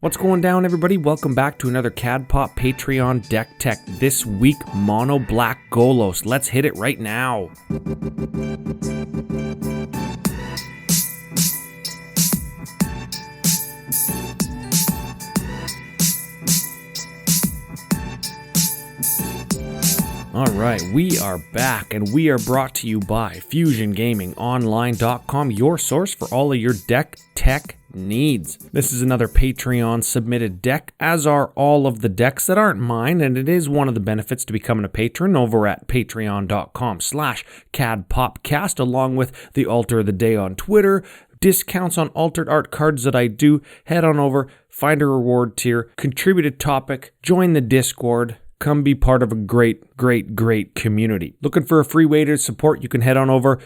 What's going down, everybody? Welcome back to another CAD Pop Patreon Decktech. This week, Mono Black Golos. Let's hit it right now. Alright, we are back, and we are brought to you by FusionGamingOnline.com, your source for all of your deck tech needs. This is another Patreon submitted deck, as are all of the decks that aren't mine, and it is one of the benefits to becoming a patron over at patreon.com/CADPopcast, along with the Alter of the Day on Twitter, discounts on altered art cards that I do. Head on over, find a reward tier, contribute a topic, join the Discord. Come be part of a great community. Looking for a free way to support? You can head on over,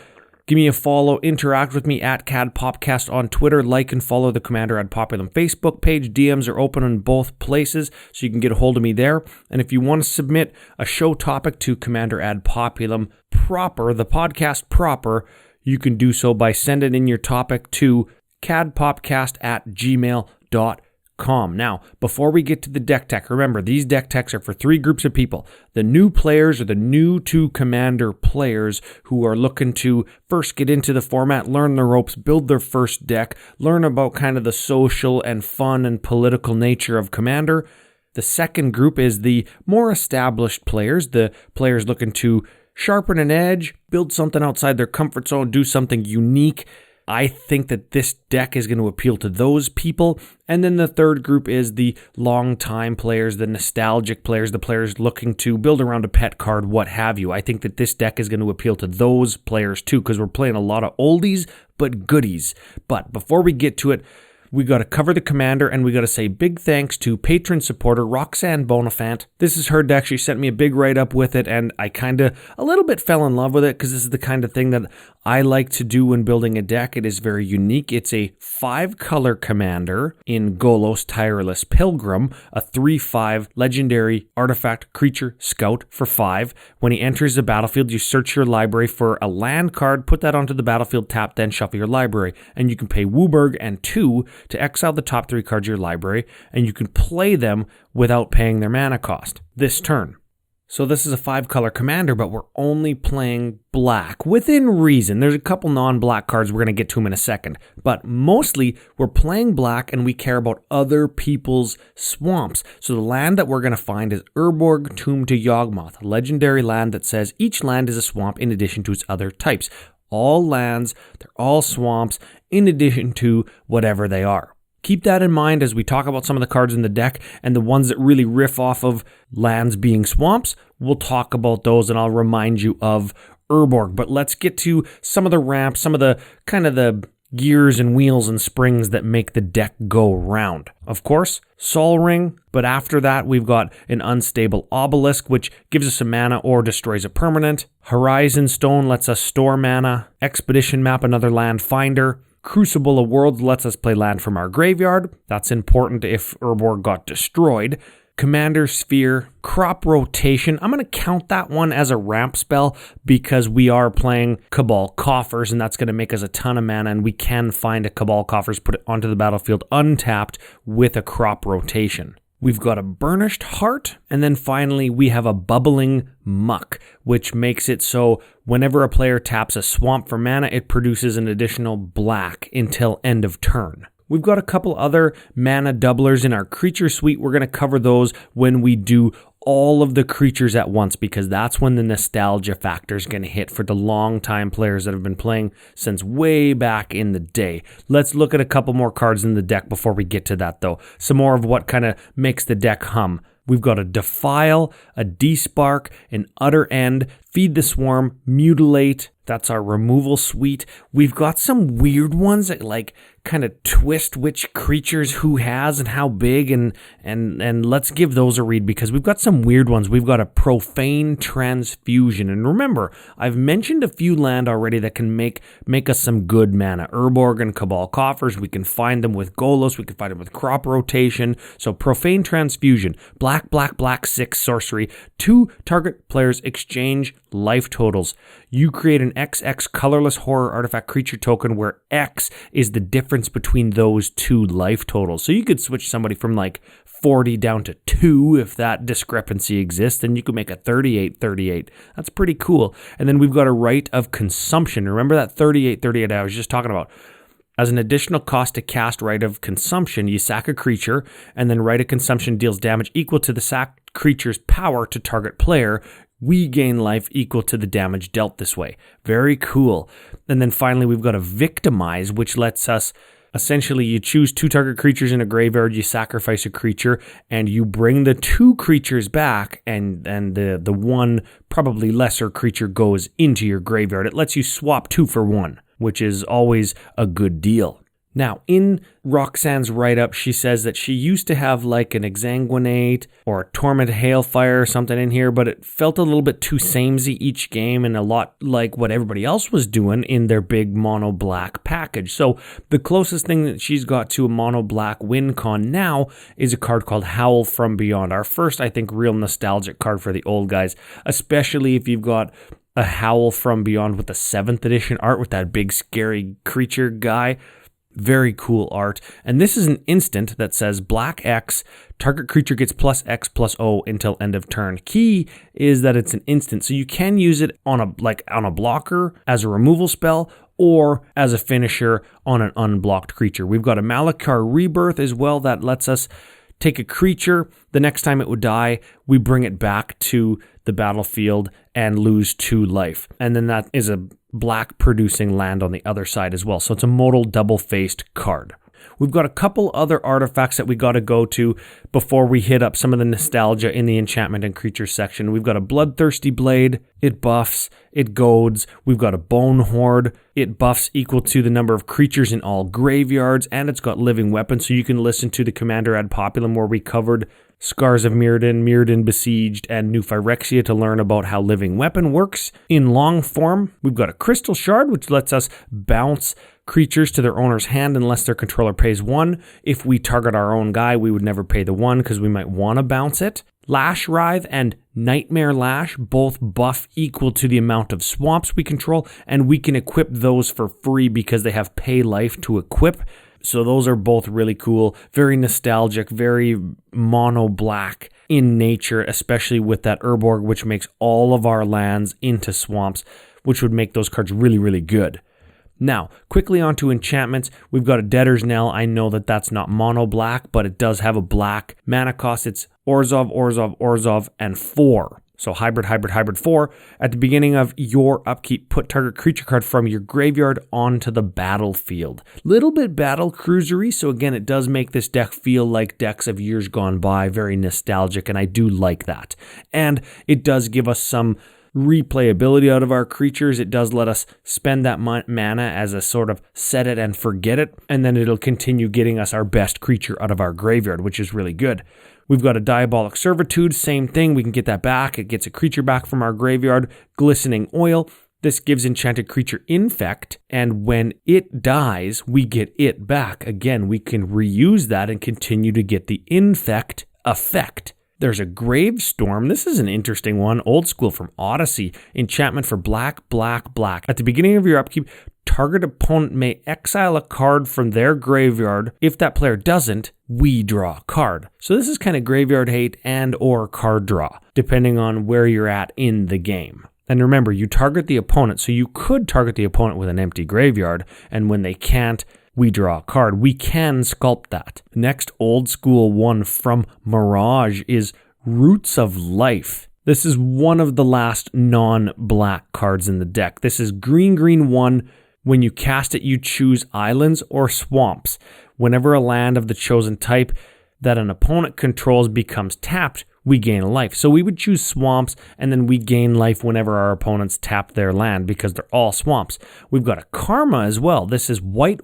give me a follow, interact with me at CADPopcast on Twitter, like and follow the Commander at Populum Facebook page. DMs are open in both places, so you can get a hold of me there. And if you want to submit a show topic to Commander at Populum proper, the podcast proper, you can do so by sending in your topic to cadpopcast@gmail.com. Now, before we get to the deck tech, remember, these deck techs are for three groups of people. The new players, or the new to Commander players, who are looking to first get into the format, learn the ropes, build their first deck, learn about kind of the social and fun and political nature of Commander. The second group is the more established players, the players looking to sharpen an edge, build something outside their comfort zone, do something unique. I think that this deck is going to appeal to those people. And then the third group is the long-time players, the nostalgic players, the players looking to build around a pet card, what have you. I think that this deck is going to appeal to those players too, because we're playing a lot of oldies but goodies. But before we get to it, we got to cover the Commander, and we got to say big thanks to patron supporter Roxanne Bonifant. This is her deck. She sent me a big write-up with it, and I kind of a little bit fell in love with it because this is the kind of thing that I like to do when building a deck. It is very unique. It's a 5-color Commander in Golos, Tireless, Pilgrim, a 3/5 legendary artifact creature scout for 5. When he enters the battlefield, you search your library for a land card, put that onto the battlefield, tap, then shuffle your library, and you can pay Wooburg and 2 to exile the top 3 cards of your library, and you can play them without paying their mana cost this turn. So this is a 5-color Commander, but we're only playing black, within reason. There's a couple non-black cards, we're going to get to them in a second, but mostly we're playing black and we care about other people's swamps. So the land that we're going to find is Urborg, Tomb to Yawgmoth, a legendary land that says each land is a swamp in addition to its other types. All lands, they're all swamps, in addition to whatever they are. Keep that in mind as we talk about some of the cards in the deck, and the ones that really riff off of lands being swamps, we'll talk about those, and I'll remind you of Urborg. But let's get to some of the ramps, some of the kind of the gears and wheels and springs that make the deck go round. Of course, Sol Ring, but after that we've got an Unstable Obelisk, which gives us a mana or destroys a permanent. Horizon Stone lets us store mana. Expedition Map, another land finder. Crucible of Worlds lets us play land from our graveyard. That's important if Urborg got destroyed. Commander Sphere, Crop Rotation. I'm going to count that one as a ramp spell because we are playing Cabal Coffers, and that's going to make us a ton of mana, and we can find a Cabal Coffers, put it onto the battlefield untapped with a Crop Rotation. We've got a Burnished Heart, and then finally we have a Bubbling Muck, which makes it so whenever a player taps a swamp for mana, it produces an additional black until end of turn. We've got a couple other mana doublers in our creature suite. We're going to cover those when we do all of the creatures at once, because that's when the nostalgia factor is going to hit for the long-time players that have been playing since way back in the day. Let's look at a couple more cards in the deck before we get to that, though. Some more of what kind of makes the deck hum. We've got a Defile, a Despark, an Utter End, Feed the Swarm, Mutilate. That's our removal suite. We've got some weird ones that like kind of twist which creatures who has and how big, and let's give those a read because we've got some weird ones. We've got a Profane Transfusion, and remember, I've mentioned a few land already that can make us some good mana. Urborg and Cabal Coffers, we can find them with Golos, we can find them with Crop Rotation. So Profane Transfusion, black, 6 sorcery, 2 target players exchange life totals. You create an XX colorless horror artifact creature token where X is the difference difference between those two life totals. So you could switch somebody from like 40 down to 2 if that discrepancy exists, and you could make a 38-38. That's pretty cool. And then we've got a right of consumption. Remember that 38-38 I was just talking about? As an additional cost to cast Right of Consumption, you sack a creature, and then Right of Consumption deals damage equal to the sacked creature's power to target player. We gain life equal to the damage dealt this way. Very cool. And then finally, we've got a Victimize, which lets us, essentially, you choose 2 target creatures in a graveyard, you sacrifice a creature, and you bring the 2 creatures back, and the one probably lesser creature goes into your graveyard. It lets you swap 2 for 1. Which is always a good deal. Now, in Roxanne's write-up, she says that she used to have like an Exsanguinate or a Torment Hailfire or something in here, but it felt a little bit too samey each game and a lot like what everybody else was doing in their big mono-black package. So the closest thing that she's got to a mono-black win con now is a card called Howl from Beyond. Our first, I think, real nostalgic card for the old guys, especially if you've got a Howl from Beyond with the 7th edition art with that big scary creature guy. Very cool art. And this is an instant that says black X, target creature gets +X/+O until end of turn. Key is that it's an instant, so you can use it on a blocker as a removal spell or as a finisher on an unblocked creature. We've got a Malakar Rebirth as well that lets us take a creature. The next time it would die, we bring it back to the battlefield and lose 2 life. And then that is a black producing land on the other side as well. So it's a modal double-faced card. We've got a couple other artifacts that we got to go to before we hit up some of the nostalgia in the enchantment and creature section. We've got a Bloodthirsty Blade. It buffs. It goads. We've got a Bone Horde. It buffs equal to the number of creatures in all graveyards. And it's got Living Weapon. So you can listen to the Commander ad Populum where we covered Scars of Mirrodin, Mirrodin Besieged, and New Phyrexia to learn about how Living Weapon works. In long form, we've got a Crystal Shard, which lets us bounce creatures to their owner's hand unless their controller pays 1. If we target our own guy, we would never pay the 1 because we might want to bounce it. Lash Writhe and Nightmare Lash both buff equal to the amount of swamps we control, and we can equip those for free because they have pay life to equip. So those are both really cool, very nostalgic, very mono-black in nature, especially with that Urborg, which makes all of our lands into swamps, which would make those cards really, really good. Now, quickly onto enchantments. We've got a Debtor's Knell. I know that that's not mono-black, but it does have a black mana cost. It's Orzhov, and 4. So hybrid 4. At the beginning of your upkeep, put target creature card from your graveyard onto the battlefield. Little bit battle cruisery, so again, it does make this deck feel like decks of years gone by, very nostalgic, and I do like that. And it does give us some replayability out of our creatures. It does let us spend that mana as a sort of set it and forget it, and then it'll continue getting us our best creature out of our graveyard, which is really good. We've got a Diabolic Servitude, same thing, we can get that back. It gets a creature back from our graveyard. Glistening Oil, this gives enchanted creature infect, and when it dies, we get it back. Again, we can reuse that and continue to get the infect effect. There's a Gravestorm. This is an interesting one, old school from Odyssey. Enchantment for black. At the beginning of your upkeep, target opponent may exile a card from their graveyard. If that player doesn't, we draw a card. So this is kind of graveyard hate and or card draw, depending on where you're at in the game. And remember, you target the opponent, so you could target the opponent with an empty graveyard, and when they can't, we draw a card. We can sculpt that. Next old school one from Mirage is Roots of Life. This is one of the last non-black cards in the deck. This is green 1. When you cast it, you choose islands or swamps. Whenever a land of the chosen type that an opponent controls becomes tapped, we gain a life. So we would choose swamps, and then we gain life whenever our opponents tap their land because they're all swamps. We've got a Karma as well. This is white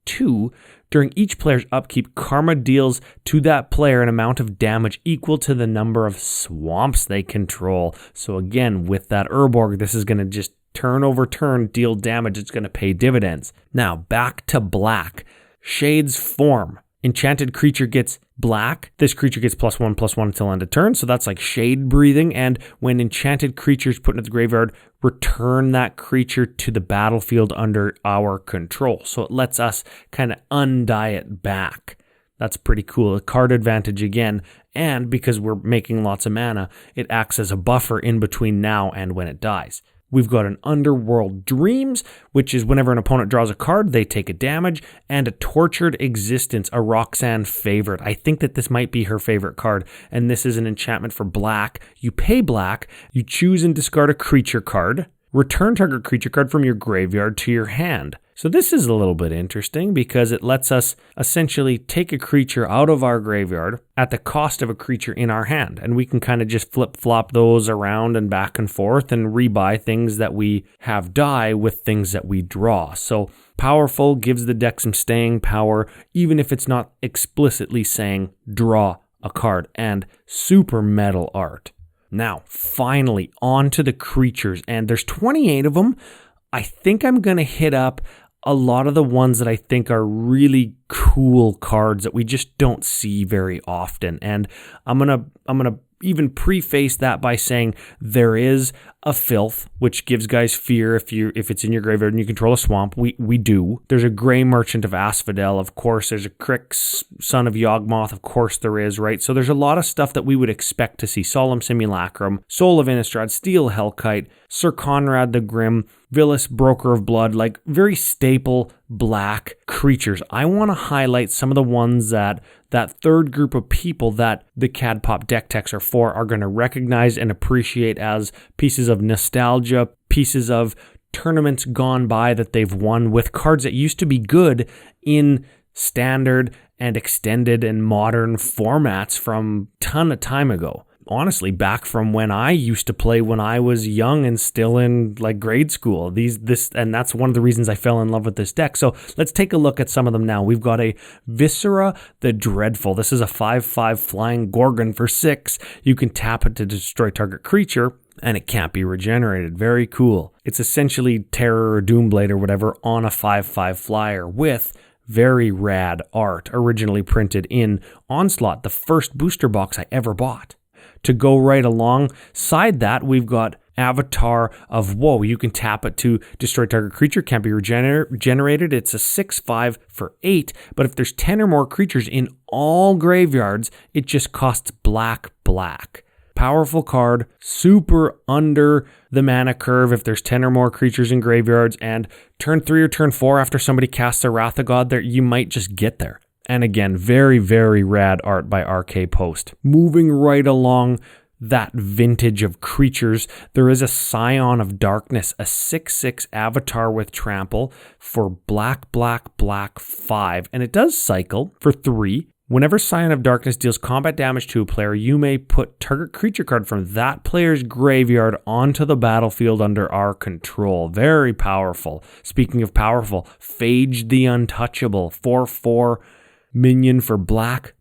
2. During each player's upkeep, Karma deals to that player an amount of damage equal to the number of swamps they control. So again, with that Urborg, this is going to just turn over turn, deal damage. It's going to pay dividends. Now, back to black. Shade's Form. Enchanted creature gets black. This creature gets +1/+1 until end of turn, so that's like Shade Breathing. And when enchanted creatures put into the graveyard, return that creature to the battlefield under our control. So it lets us kind of undie it back. That's pretty cool. A card advantage again, and because we're making lots of mana, it acts as a buffer in between now and when it dies. We've got an Underworld Dreams, which is whenever an opponent draws a card, they take a damage, and a Tortured Existence, a Roxanne favorite. I think that this might be her favorite card, and this is an enchantment for black. You pay black, you choose and discard a creature card, return target creature card from your graveyard to your hand. So this is a little bit interesting because it lets us essentially take a creature out of our graveyard at the cost of a creature in our hand. And we can kind of just flip-flop those around and back and forth and rebuy things that we have die with things that we draw. So powerful, gives the deck some staying power, even if it's not explicitly saying draw a card, and super metal art. Now, finally, on to the creatures, and there's 28 of them. I think I'm going to hit up a lot of the ones that I think are really cool cards that we just don't see very often. And I'm gonna even preface that by saying there is a Filth, which gives guys fear if it's in your graveyard and you control a swamp. We do. There's a Grey Merchant of Asphodel, of course. There's a Krix, Son of Yawgmoth, of course there is, right? So there's a lot of stuff that we would expect to see. Solemn Simulacrum, Soul of Innistrad, Steel Hellkite, Sir Conrad the Grim, Vilis, Broker of Blood, like very staple black creatures. I want to highlight some of the ones that third group of people that the CAD Pop deck techs are for are going to recognize and appreciate as pieces of nostalgia, pieces of tournaments gone by that they've won with cards that used to be good in standard and extended and modern formats from a ton of time ago. Honestly, back from when I used to play when I was young and still in like grade school. And that's one of the reasons I fell in love with this deck. So let's take a look at some of them now. We've got a Viscera the Dreadful. This is a 5/5 flying Gorgon for 6. You can tap it to destroy target creature, and it can't be regenerated. Very cool. It's essentially Terror or Doomblade or whatever on a 5/5 flyer with very rad art, originally printed in Onslaught, the first booster box I ever bought. To go right alongside that, we've got Avatar of Woe. You can tap it to destroy target creature, can't be regenerated. It's a 6/5 for 8, but if there's 10 or more creatures in all graveyards, it just costs black. Powerful card, super under the mana curve if there's 10 or more creatures in graveyards, and turn 3 or turn 4 after somebody casts a Wrath of God there, you might just get there. And again, very, very rad art by RK Post. Moving right along that vintage of creatures, there is a Scion of Darkness, a 6/6 avatar with trample for black 5. And it does cycle for 3. Whenever Scion of Darkness deals combat damage to a player, you may put target creature card from that player's graveyard onto the battlefield under our control. Very powerful. Speaking of powerful, Phage the Untouchable, 4/4 minion for black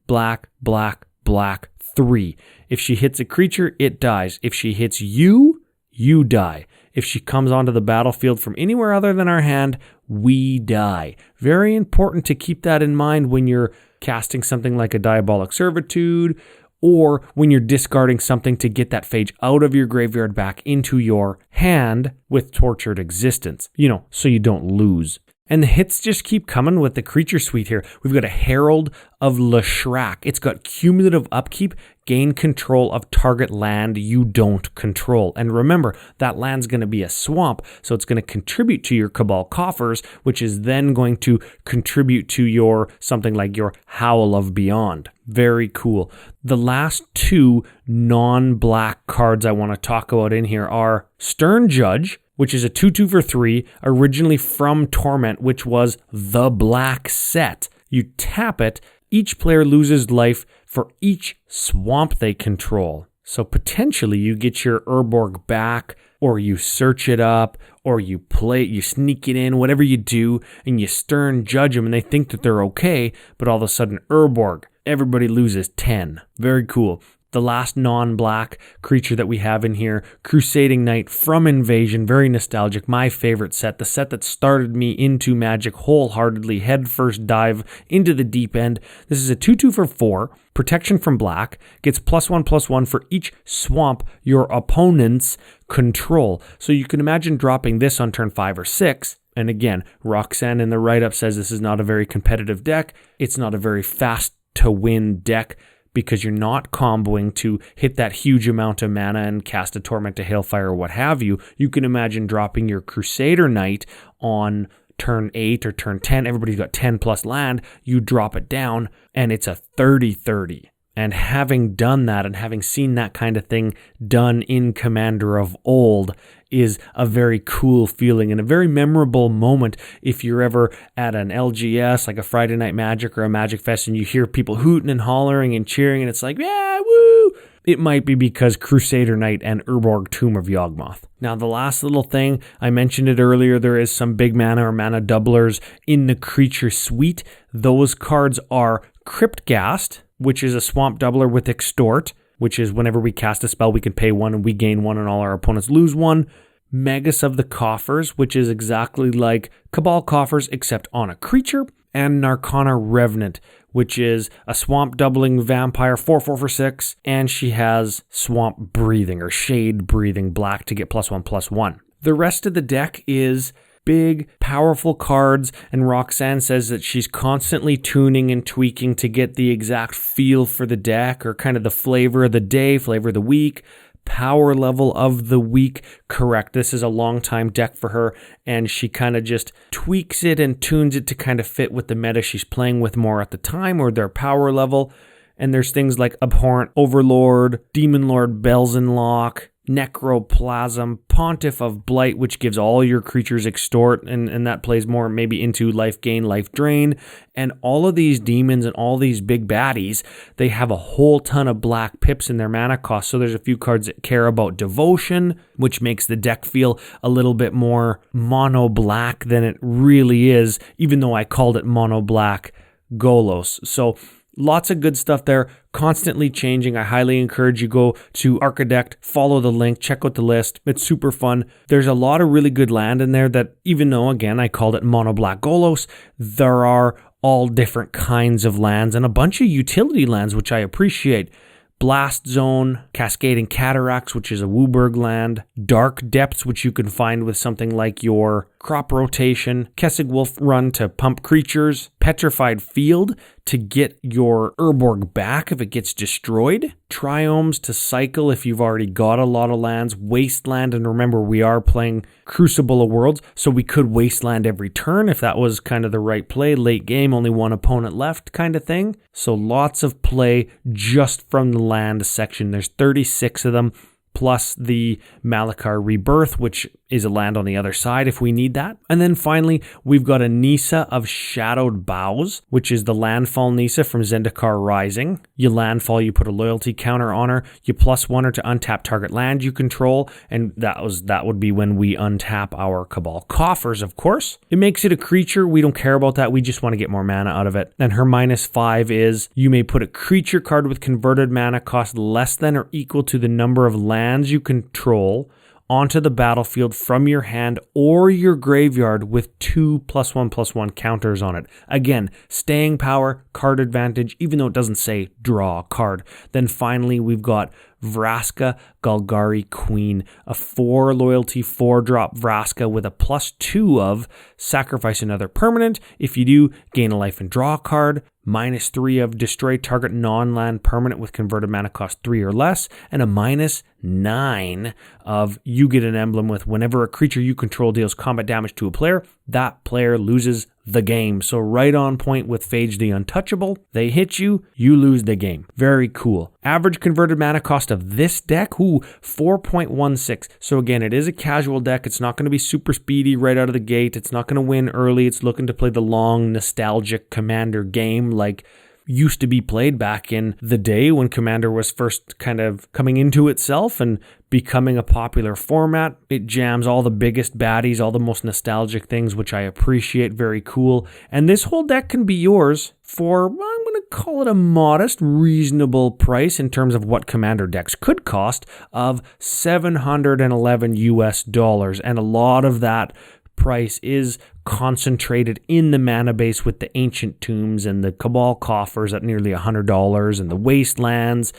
3. If she hits a creature, it dies. If she hits you, you die. If she comes onto the battlefield from anywhere other than our hand, we die. Very important to keep that in mind when you're casting something like a Diabolic Servitude, or when you're discarding something to get that Phage out of your graveyard back into your hand with Tortured Existence, so you don't lose. And the hits just keep coming with the creature suite here. We've got a Herald of Leshrac. It's got cumulative upkeep, gain control of target land you don't control. And remember, that land's going to be a swamp, so it's going to contribute to your Cabal coffers, which is then going to contribute to your something like your Howl of Beyond. Very cool. The last 2 non-black cards I want to talk about in here are Stern Judge, which is a 2/2 for 3, originally from Torment, which was the black set. You tap it, each player loses life for each swamp they control. So potentially you get your Urborg back, or you search it up, or you sneak it in, whatever you do, and you Stern Judge them, and they think that they're okay, but all of a sudden Urborg, everybody loses 10. Very cool. The last non-black creature that we have in here, Crusading Knight from Invasion, very nostalgic, my favorite set, the set that started me into Magic wholeheartedly, head first dive into the deep end. This is a 2/2 for 4, protection from black, gets +1/+1 for each swamp your opponents control. So you can imagine dropping this on turn 5 or 6. And again, Roxanne in the write-up says this is not a very competitive deck. It's not a very fast to win deck because you're not comboing to hit that huge amount of mana and cast a Torment to Hailfire or what have you. You can imagine dropping your Crusader Knight on turn 8 or turn 10. Everybody's got 10 plus land. You drop it down and it's a 30-30. And having done that and having seen that kind of thing done in Commander of old is a very cool feeling and a very memorable moment if you're ever at an LGS, like a Friday Night Magic or a Magic Fest, and you hear people hooting and hollering and cheering, and it's like, yeah, woo! It might be because Crusader Knight and Urborg Tomb of Yawgmoth. Now, the last little thing, I mentioned it earlier, there is some big mana or mana doublers in the creature suite. Those cards are Kryptgast, which is a swamp doubler with Extort, which is whenever we cast a spell, we can pay 1 and we gain 1 and all our opponents lose 1. Magus of the Coffers, which is exactly like Cabal Coffers, except on a creature. And Narcana Revenant, which is a swamp doubling vampire, 4/4 for 6. And she has swamp breathing or shade breathing black to get +1/+1. The rest of the deck is big, powerful cards, and Roxanne says that she's constantly tuning and tweaking to get the exact feel for the deck or kind of the flavor of the day, flavor of the week, power level of the week correct. This is a long time deck for her, and she kind of just tweaks it and tunes it to kind of fit with the meta she's playing with more at the time or their power level. And there's things like Abhorrent Overlord, Demon Lord Belzenlock, Necroplasm, Pontiff of Blight, which gives all your creatures Extort, and that plays more maybe into life gain, life drain. And all of these demons and all these big baddies, they have a whole ton of black pips in their mana cost. So there's a few cards that care about devotion, which makes the deck feel a little bit more mono black than it really is, even though I called it mono black Golos. So lots of good stuff there, constantly changing. I highly encourage you go to Archidect, follow the link, check out the list. It's super fun. There's a lot of really good land in there that, even though, again, I called it Mono Black Golos, there are all different kinds of lands and a bunch of utility lands, which I appreciate. Blast Zone, Cascading Cataracts, which is a Wooburg land, Dark Depths, which you can find with something like your Crop Rotation, Kessig Wolf Run to pump creatures, Petrified Field to get your Urborg back if it gets destroyed, Triomes to cycle if you've already got a lot of lands, Wasteland, and remember we are playing Crucible of Worlds, so we could Wasteland every turn if that was kind of the right play, late game, only one opponent left kind of thing. So lots of play just from the land section. There's 36 of them, plus the Malakar Rebirth, which is a land on the other side if we need that. And then finally, we've got a Nissa of Shadowed Boughs, which is the landfall Nissa from Zendikar Rising. You landfall, you put a loyalty counter on her, you +1 her to untap target land you control, and that would be when we untap our Cabal Coffers, of course. It makes it a creature, we don't care about that, we just want to get more mana out of it. And her -5 is, you may put a creature card with converted mana cost less than or equal to the number of lands you control onto the battlefield from your hand or your graveyard with 2 +1/+1 counters on it. Again, staying power, card advantage, even though it doesn't say draw a card. Then finally, we've got Vraska, Golgari Queen, a 4 loyalty, 4-drop Vraska with a +2 of sacrifice another permanent. If you do, gain a life and draw a card. -3 of destroy target non-land permanent with converted mana cost 3 or less, and a -9 of you get an emblem with whenever a creature you control deals combat damage to a player, that player loses the game. So right on point with Phage the Untouchable. They hit you, you lose the game. Very cool. Average converted mana cost of this deck, 4.16. So again, it is a casual deck. It's not going to be super speedy right out of the gate. It's not going to win early. It's looking to play the long, nostalgic Commander game like used to be played back in the day when Commander was first kind of coming into itself and becoming a popular format. It jams all the biggest baddies, all the most nostalgic things, which I appreciate. Very cool. And this whole deck can be yours for, I'm going to call it a modest, reasonable price in terms of what Commander decks could cost of $711 US. And a lot of that price is concentrated in the mana base with the Ancient Tombs and the Cabal Coffers at nearly $100 and the Wastelands.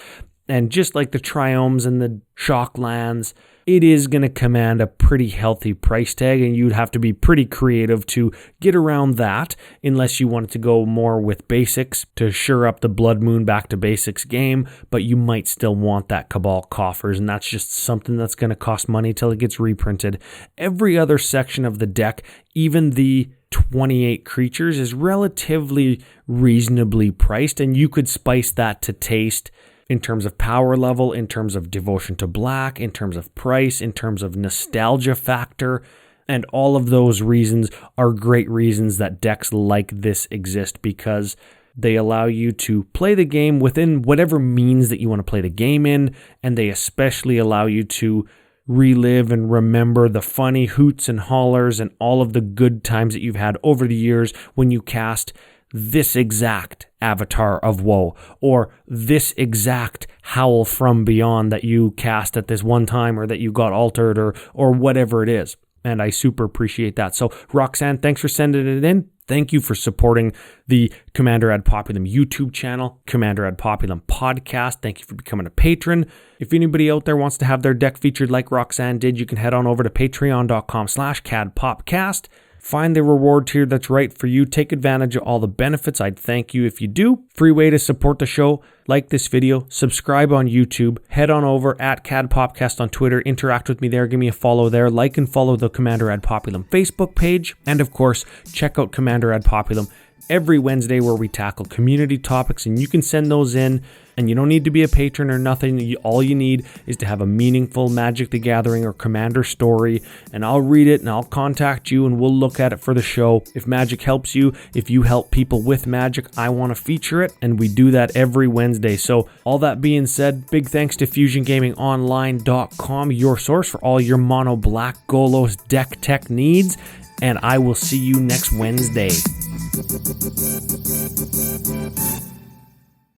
And just like the Triomes and the Shocklands, it is going to command a pretty healthy price tag, and you'd have to be pretty creative to get around that unless you wanted to go more with basics to shore up the Blood Moon back to basics game, but you might still want that Cabal Coffers, and that's just something that's going to cost money till it gets reprinted. Every other section of the deck, even the 28 creatures, is relatively reasonably priced, and you could spice that to taste in terms of power level, in terms of devotion to black, in terms of price, in terms of nostalgia factor, and all of those reasons are great reasons that decks like this exist, because they allow you to play the game within whatever means that you want to play the game in, and they especially allow you to relive and remember the funny hoots and hollers and all of the good times that you've had over the years when you cast this exact Avatar of Woe, or this exact Howl from Beyond that you cast at this one time, or that you got altered, or whatever it is. And I super appreciate that. So Roxanne, thanks for sending it in. Thank you for supporting the Commander Ad Populum YouTube channel, Commander Ad Populum podcast. Thank you for becoming a patron. If anybody out there wants to have their deck featured like Roxanne did, you can head on over to patreon.com/cadpopcast. Find the reward tier that's right for you. Take advantage of all the benefits. I'd thank you if you do. Free way to support the show. Like this video. Subscribe on YouTube. Head on over at CadPopcast on Twitter. Interact with me there. Give me a follow there. Like and follow the Commander Ad Populum Facebook page. And of course, check out Commander Ad Populum every Wednesday where we tackle community topics, and you can send those in, and you don't need to be a patron or nothing. All you need is to have a meaningful Magic the Gathering or Commander story, and I'll read it and I'll contact you and we'll look at it for the show. If Magic helps you, if you help people with Magic, I want to feature it, and we do that every Wednesday. So all that being said, big thanks to FusionGamingOnline.com, your source for all your mono black Golos deck tech needs, and I will see you next Wednesday.